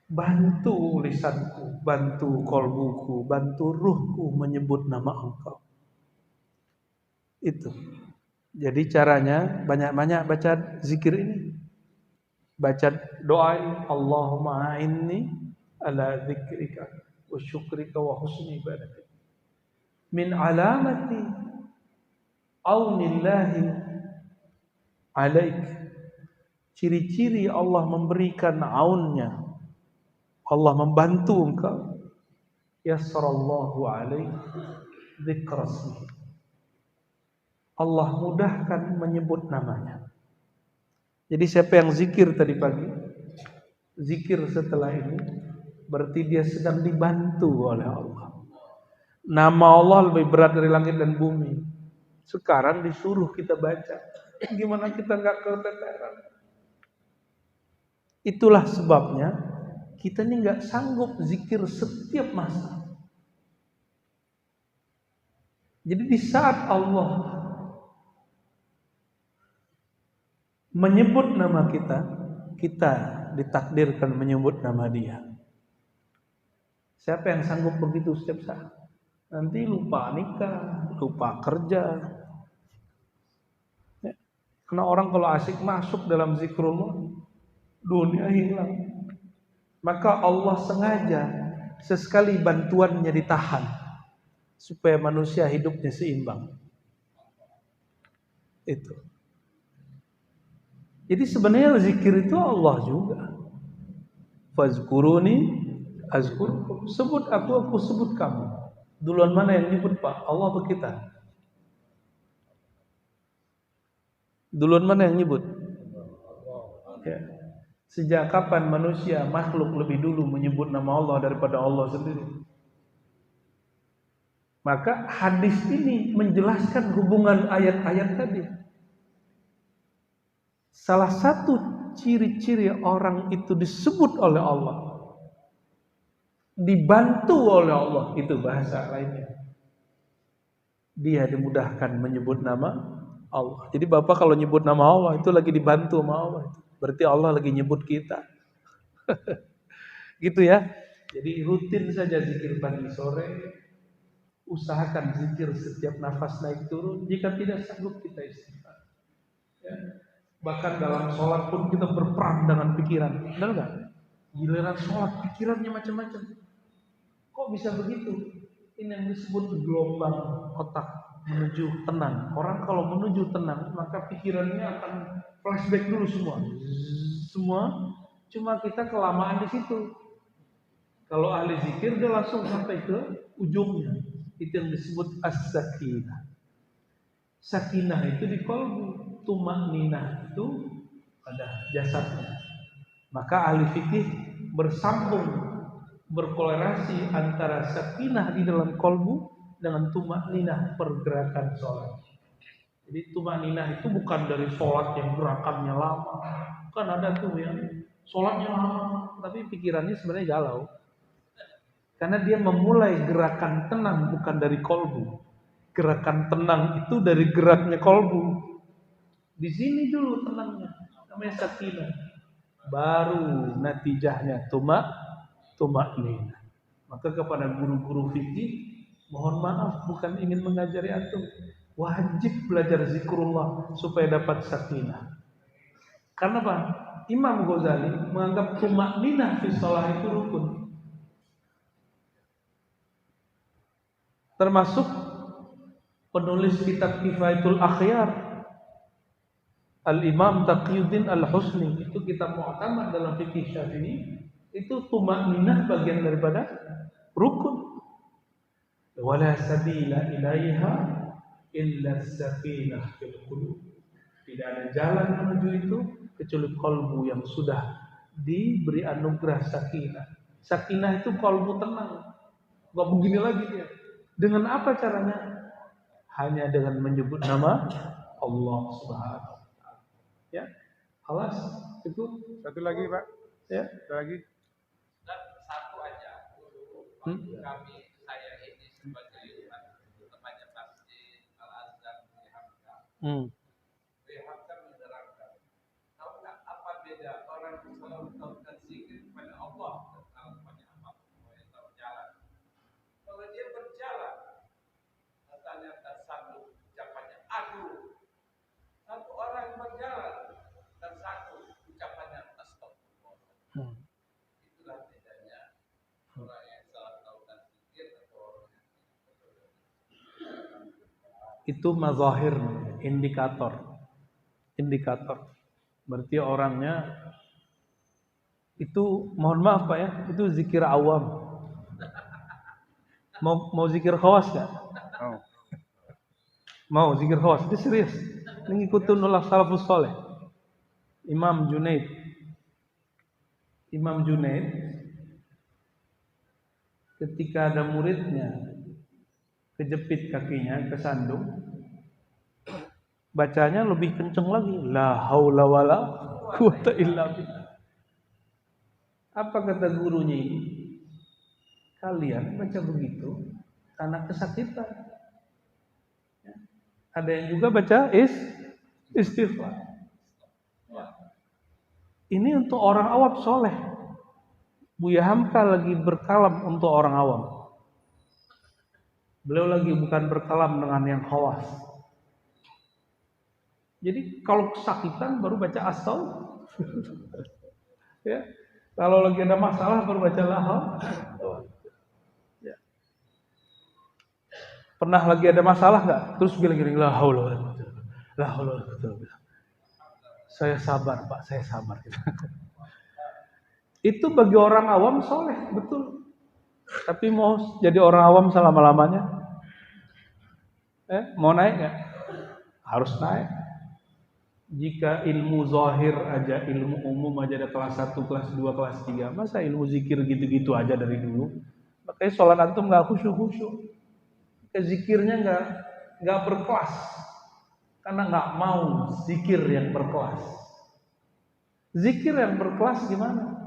bantu lisanku, bantu kolbuku, bantu ruhku menyebut nama Engkau. Itu. Jadi caranya banyak-banyak baca zikir ini. Baca doa ini, Allahumma a'inni ala dzikrika wa syukrika wa husni ibadatik. Min alamati aunillahi alaik. Ciri-ciri Allah memberikan aunnya, Allah membantu engkau. Yasrallahu alaik dzikrasmihi. Allah mudahkan menyebut namanya. Jadi siapa yang zikir tadi pagi, zikir setelah ini, berarti dia sedang dibantu oleh Allah. Nama Allah lebih berat dari langit dan bumi. Sekarang disuruh kita baca. Gimana kita nggak keteteran? Itulah sebabnya kita ini nggak sanggup zikir setiap masa. Jadi di saat Allah menyebut nama kita, kita ditakdirkan menyebut nama Dia. Siapa yang sanggup begitu setiap saat? Nanti lupa nikah, lupa kerja. Ya. Karena orang kalau asik masuk dalam zikrullah, dunia hilang. Maka Allah sengaja sesekali bantuannya ditahan supaya manusia hidupnya seimbang. Itu. Jadi sebenarnya zikir itu Allah juga. Fazkuruni azkurkum. Sebut aku sebut kamu. Duluan mana yang nyebut Pak? Allah atau kita? Duluan mana yang nyebut? Ya. Sejak kapan manusia makhluk lebih dulu menyebut nama Allah daripada Allah sendiri? Maka hadis ini menjelaskan hubungan ayat-ayat tadi. Salah satu ciri-ciri orang itu disebut oleh Allah, dibantu oleh Allah, itu bahasa lainnya. Dia dimudahkan menyebut nama Allah. Jadi Bapak kalau nyebut nama Allah itu lagi dibantu sama Allah. Berarti Allah lagi nyebut kita. Gitu ya. Jadi rutin saja zikir pagi sore. Usahakan zikir setiap nafas naik turun. Jika tidak sanggup kita istighfar. Ya. Bahkan dalam sholat pun kita berperang dengan pikiran. Benar nggak? Giliran sholat pikirannya macam-macam. Kok bisa begitu? Ini yang disebut gelombang otak. menuju tenang. Orang kalau menuju tenang, maka pikirannya akan flashback dulu semua. Cuma kita kelamaan di situ. Kalau ahli zikir dia langsung sampai ke ujungnya. Itu yang disebut as-sakinah. Sakinah itu di qalbu, tumakninah itu pada jasadnya. Maka ahli fikih bersambung, berkolerasi antara sakinah di dalam qalbu dengan tumakninah pergerakan sholat. Jadi tumakninah itu bukan dari sholat yang gerakannya lama. Kan ada tuh yang sholatnya lama, tapi pikirannya sebenarnya galau. Karena dia memulai gerakan tenang bukan dari kolbu. Gerakan tenang itu dari geraknya kolbu. Di sini dulu tenangnya, namanya sakinah. Baru natijahnya tumakninah. Maka kepada guru-guru fikih, mohon maaf bukan ingin mengajari antum. Wajib belajar zikrullah supaya dapat sakinah. Karena apa? Imam Ghazali menganggap tumakninah fi shalah itu rukun. Termasuk penulis kitab Kifayatul Akhyar Al-Imam Taqiyuddin Al-Husni, itu kitab mu'tamad dalam fikih Syafi'i, itu tumakninah bagian daripada rukun. Wala sabila ilaiha illa sakinah fil qulub. Tidak ada jalan menuju itu kecuali kalbu yang sudah diberi anugerah sakinah. Sakinah itu kalbu tenang. Enggak begini lagi dia. Dengan apa caranya? Hanya dengan menyebut nama Allah Subhanahu wa taala. Ya. Alas, cukup. Satu lagi, Pak. Ya. Satu lagi. Dan satu aja dulu kami saya ini sebagai temannya Masjid Al-Azhar di Hamka. Di Hamka menerangkan, tahu nggak apa beda orang selalu melakukan zikir kepada Allah dan kalau banyak amal yang berjalan. Kalau dia berjalan, katanya tersandung ucapannya aduh. Satu orang berjalan dan satu ucapannya astagfirullah. Itulah bedanya orang yang salah melakukan zikir atau orang yang Itu mazahir, indikator. Berarti orangnya itu, mohon maaf Pak ya, itu zikir awam. Mau zikir khawas enggak? Oh. Mau zikir khawas, itu serius. Ini ngikutin ulama salafus saleh. Imam Junaid ketika ada muridnya kejepit kakinya, kesandung, bacanya lebih kenceng lagi, la haula wala quwata illa billah. Apa kata gurunya ini? Kalian baca begitu karena kesakitan. Ada yang juga baca istighfar. Ini untuk orang awam soleh. Buya Hamka lagi berkalam untuk orang awam. Beliau lagi bukan berkalam dengan yang khawas. Jadi kalau kesakitan baru baca astaghfirullah. Ya. Kalau lagi ada masalah baru baca la haula. Ya. Pernah lagi ada masalah enggak? Terus bilang la haula wala quwwata. Saya sabar Pak, saya sabar. Itu bagi orang awam soleh, betul. Tapi mau jadi orang awam selama-lamanya? Mau naik nggak? Harus naik. Jika ilmu zahir aja, ilmu umum aja ada kelas 1, kelas 2, kelas 3, masa ilmu zikir gitu-gitu aja dari dulu? Makanya sholat antum nggak khusyuk-khusyuk. Zikirnya nggak berkelas. Karena nggak mau zikir yang berkelas. Zikir yang berkelas gimana?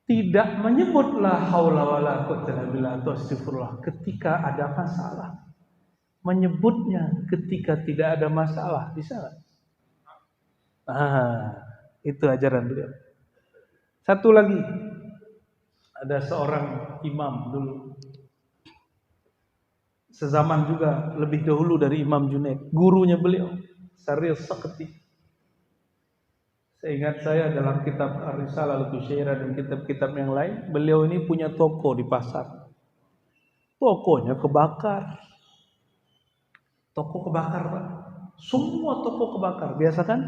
Tidak menyebut la haula wala quwwata illa billah atau astagfirullah ketika ada masalah. Menyebutnya ketika tidak ada masalah, bisa nggak? Itu ajaran beliau. Satu lagi, ada seorang imam dulu, sezaman juga lebih dahulu dari Imam Junaid, gurunya beliau, Sarir Saqati. Seingat saya dalam kitab Ar-Risalah Al-Qusyairah dan kitab-kitab yang lain, beliau ini punya toko di pasar. Tokonya kebakar. Toko kebakar, Pak. Semua toko kebakar. Biasa kan?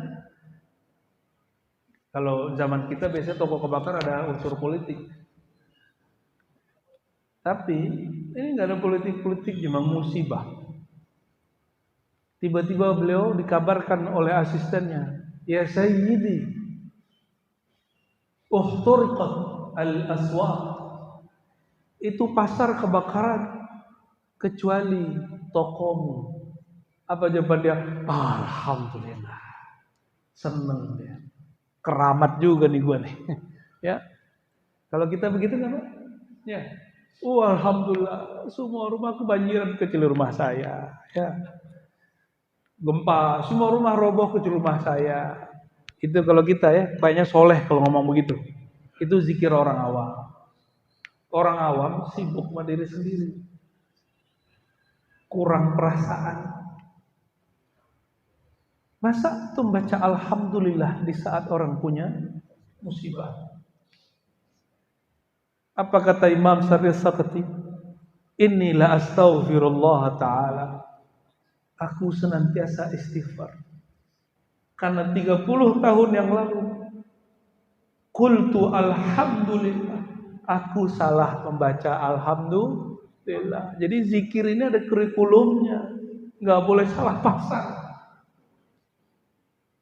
Kalau zaman kita biasanya toko kebakar ada unsur politik. Tapi ini nggak ada politik-politik, cuma musibah. Tiba-tiba beliau dikabarkan oleh asistennya, ya Sayyidi, uhturiqat al-aswaq. Itu pasar kebakaran kecuali tokomu. Apa jawaban dia? Alhamdulillah. Seneng dia. Keramat juga nih gua nih. Ya. Kalau kita begitu kan, Pak? Ya. Alhamdulillah, semua rumah kebanjiran kecuali rumah saya. Ya. Gempa, semua rumah roboh kecuali rumah saya. Itu kalau kita ya, kayaknya soleh kalau ngomong begitu. Itu zikir orang awam. Orang awam sibuk sama diri sendiri. Kurang perasaan. Masa tuh baca alhamdulillah di saat orang punya musibah? Apa kata Imam Syafi'i? Inilah astaghfirullah ta'ala. Aku senantiasa istighfar. Karena 30 tahun yang lalu qultu alhamdulillah. Aku salah membaca alhamdulillah. Jadi zikir ini ada kurikulumnya. Enggak boleh salah pasang.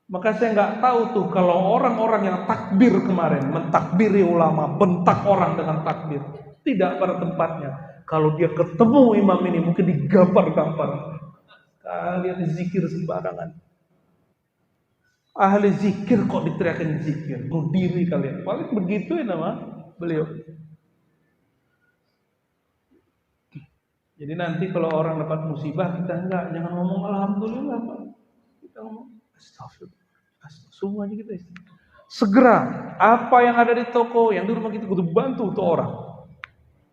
Maka saya nggak tahu tuh kalau orang-orang yang takbir kemarin mentakbiri ulama, bentak orang dengan takbir, tidak pada tempatnya. Kalau dia ketemu imam ini mungkin digampar-gampar. Kalian zikir sembarangan. Ahli zikir kok diteriakin zikir, bunuh diri kalian. Paling begitu ya nama beliau. Jadi nanti kalau orang dapat musibah kita jangan ngomong alhamdulillah, Pak. Kita ngomong astagfirullah. Semuanya kita segera apa yang ada di toko, yang di rumah kita kudu bantu tuh orang.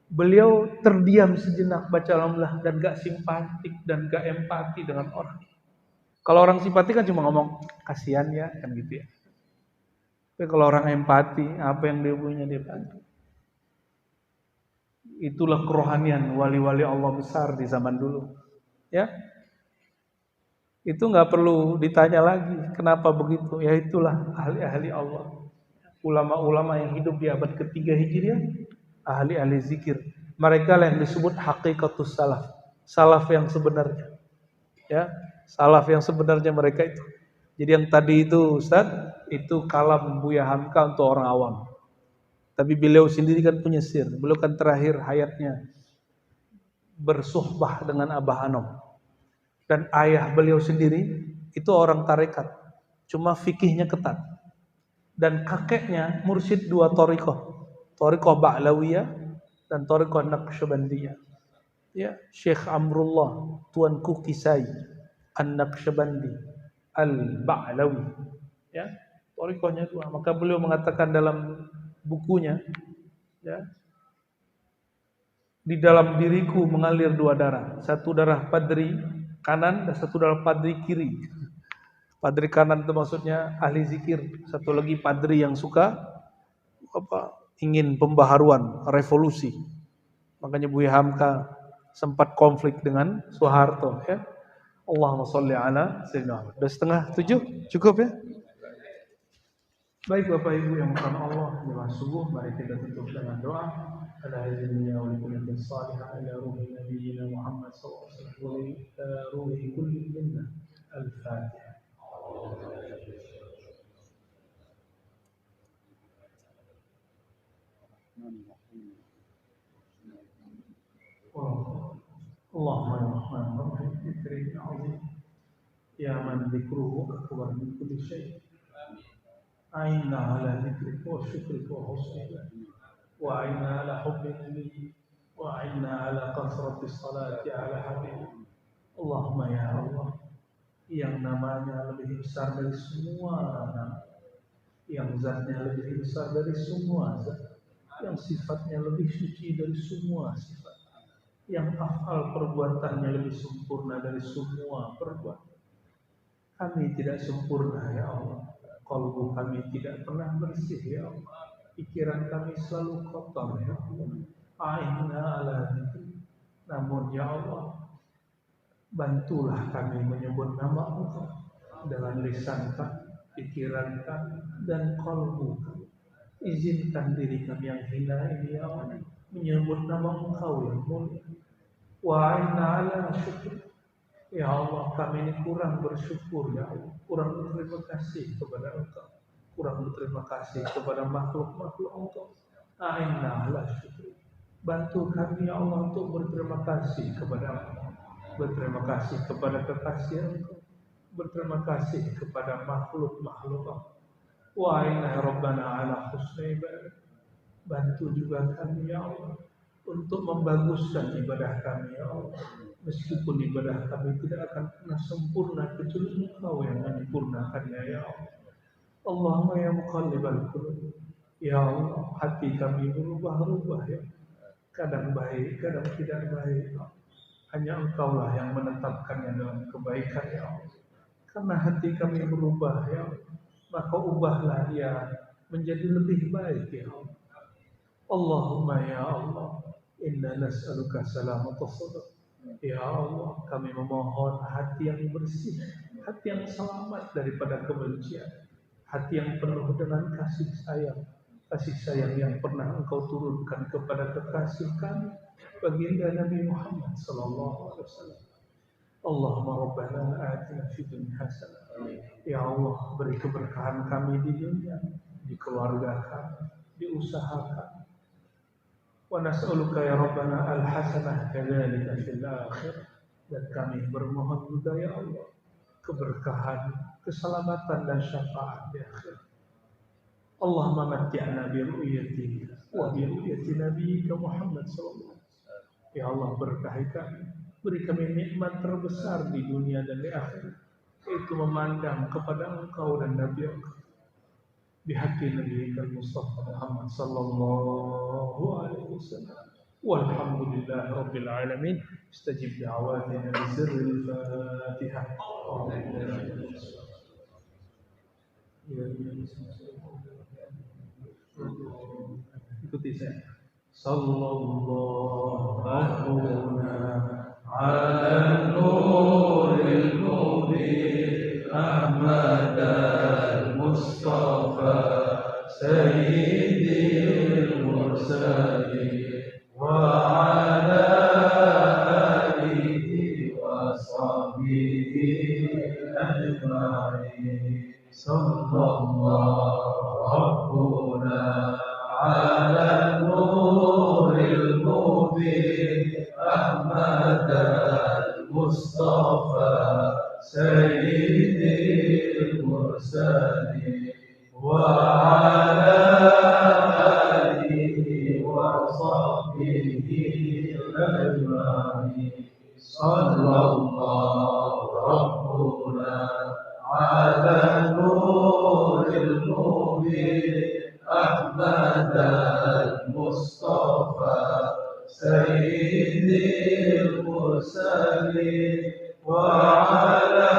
Beliau terdiam sejenak baca alhamdulillah dan gak simpatik dan gak empati dengan orang. Kalau orang simpati kan cuma ngomong kasihan ya kan gitu ya. Tapi kalau orang empati, apa yang dia punya dia bantu. Itulah kerohanian wali-wali Allah besar di zaman dulu. Ya. Itu nggak perlu ditanya lagi kenapa begitu. Ya itulah ahli-ahli Allah. Ulama-ulama yang hidup di abad ketiga Hijriah, ahli-ahli zikir. Mereka lah yang disebut hakikatus salaf. Salaf yang sebenarnya. Ya, salaf yang sebenarnya mereka itu. Jadi yang tadi itu Ustaz, itu kalam Buya Hamka untuk orang awam. Tapi beliau sendiri kan punya sir. Beliau kan terakhir hayatnya bersuhbah dengan Abah Anom. Dan ayah beliau sendiri itu orang tarekat. Cuma fikihnya ketat. Dan kakeknya mursyid dua thariqah. Thariqah Ba'lawiyah dan thariqah Naqsyabandiyah. Ya, Syekh Amrullah Tuanku Kisai An-Naqsyabandi Al-Ba'lawi. Ya, thariqahnya dua. Maka beliau mengatakan dalam bukunya, ya, di dalam diriku mengalir dua darah. Satu darah padri kanan dan satu darah padri kiri. Padri kanan itu maksudnya ahli zikir. Satu lagi padri yang suka ingin pembaharuan, revolusi. Makanya Buya Hamka sempat konflik dengan Soeharto. Ya. Allahumma sholli ala sayyidina Muhammad. Sudah 6:30, cukup ya? Baik Bapak Ibu yang berkah Allah, jemaah subuh, mari kita tutup dengan doa. Ala hadirinnya wa likulli salihah ila ruhi nabiyina Muhammad sallallahu alaihi wasallam wa ruhi kulli minna. Al-Fatihah. Allahumma ya Rahman Rahim, dzikri azim. Ya man dzikruhu akbar min kulli syai'. أعنا على ذكرك وشكرك وحسن عبادتك وأعنا على حب النبي وأعنا على كثرة الصلاة على حبيبك اللهم ya Allah yang namanya lebih besar dari semua nama, yang zatnya lebih besar dari semua zat, yang sifatnya lebih suci dari semua sifat, yang afal perbuatannya lebih sempurna dari semua perbuatan. Kami tidak sempurna ya Allah. Kalbu kami tidak pernah bersih ya Allah. Pikiran kami selalu kotor ya Allah. A'inna ala dzikri. Namun ya Allah, bantulah kami menyebut nama Engkau dengan lisan kami, pikiran kami, dan kalbu kami. Izinkan diri kami yang hina ini ya Allah menyebut nama Engkau yang mulia. Wa inna ala syukur. Ya Allah, kami ini kurang bersyukur ya Allah, kurang berterima kasih kepada Engkau, kurang berterima kasih kepada makhluk-makhluk Engkau. A'inna ala syukur. Bantu kami ya Allah untuk berterima kasih kepada Engkau, berterima kasih kepada kekasih Engkau, berterima kasih kepada makhluk-makhluk Engkau. Wa inna rabbana ala husni ibadah. Bantu juga kami ya Allah untuk membaguskan ibadah kami ya Allah. Meskipun ibadah kami tidak akan pernah sempurna kecuali Engkau yang menyempurnakannya ya Allah. Allahumma ya muqallibal qulub. Ya Allah, hati kami berubah-ubah ya. Kadang baik, kadang tidak baik. Hanya Engkaulah yang menetapkannya dalam kebaikan ya Allah. Karena hati kami berubah ya Allah, maka ubahlah dia menjadi lebih baik ya Allah. Allahumma ya Allah, inna nas'aluka salamatas sadr. Ya Allah, kami memohon hati yang bersih, hati yang selamat daripada kebencian, hati yang penuh dengan kasih sayang yang pernah Engkau turunkan kepada kekasih kami, baginda Nabi Muhammad sallallahu alaihi wasallam. Allahumma rabbana atina fid dunya hasanah. Ya Allah, beri keberkahan kami di dunia, di keluarga kami, di usaha kami. Wa nas'aluka ya Rabbana al-hasanah kadzalika fil akhirah. Dan kami bermohon juga ya Allah keberkahan, keselamatan dan syafaat di akhirat. Allahumma matti'na bi ru'yatika wa bi ru'yati nabiyyika Muhammad sallallahu alaihi wasallam. Ya Allah, berkahi kami, beri kami nikmat terbesar di dunia dan di akhirat, yaitu memandang kepada Engkau dan Nabi Engkau. بحق نبيك المصطفى محمد صلى الله عليه وسلم والحمد لله رب العالمين. استجب دعواتنا بسر الفاتحة. ikuti saya. Sallallahu ala nuril mubin Ahmad al-Mustafa Sayyidil Mursalin wa ala alihi wa sahbihi ajma'in. Sallallahu rabbuna ala nuril mubin Ahmad al-Mustafa Sayyidil Mursalin wa ala alihi wa sahbihi ajma'in. Sallallahu rabbuna ala nuril mubin Ahmad al-Mustafa Sayyidil Mursalin wa ala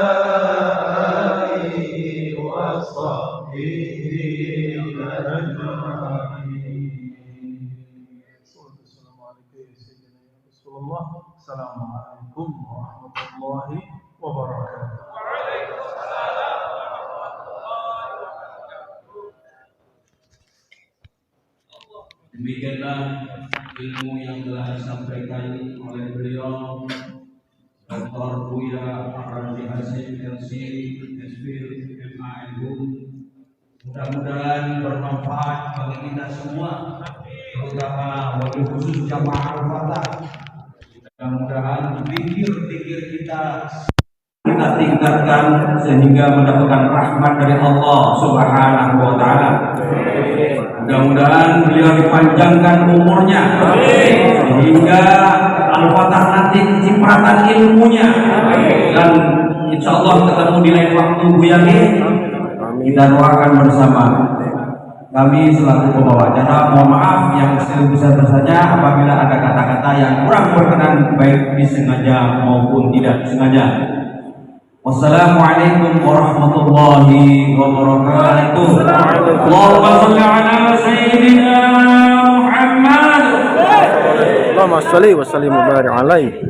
alihi wa sahbihi ajma'in. Assalamualaikum warahmatullahi wabarakatuh. Demikianlah ilmu yang telah disampaikan oleh beliau Dr. Buya Ardi Hasim LC SPIL MANU. Mudah-mudahan bermanfaat bagi kita semua, terutama wabil khusus jamaah Al-Fatah. Mudah-mudahan pikir-pikir kita tingkatkan sehingga mendapatkan rahmat dari Allah Subhanahu wa taala. Mudah-mudahan beliau dipanjangkan umurnya sehingga Al-Fatah nanti cipratan ilmunya, dan insya Allah ketemu di lain waktu Bu Yaki. Kita doakan bersama. Kami selaku pembawa acara mohon maaf yang sebesar-besarnya apabila ada kata-kata yang kurang berkenan baik disengaja maupun tidak sengaja. Wassalamualaikum warahmatullahi wabarakatuh. Allahumma shalli ala sayyidina Muhammad. Allahumma shalli wa sallim wa barik alaihi.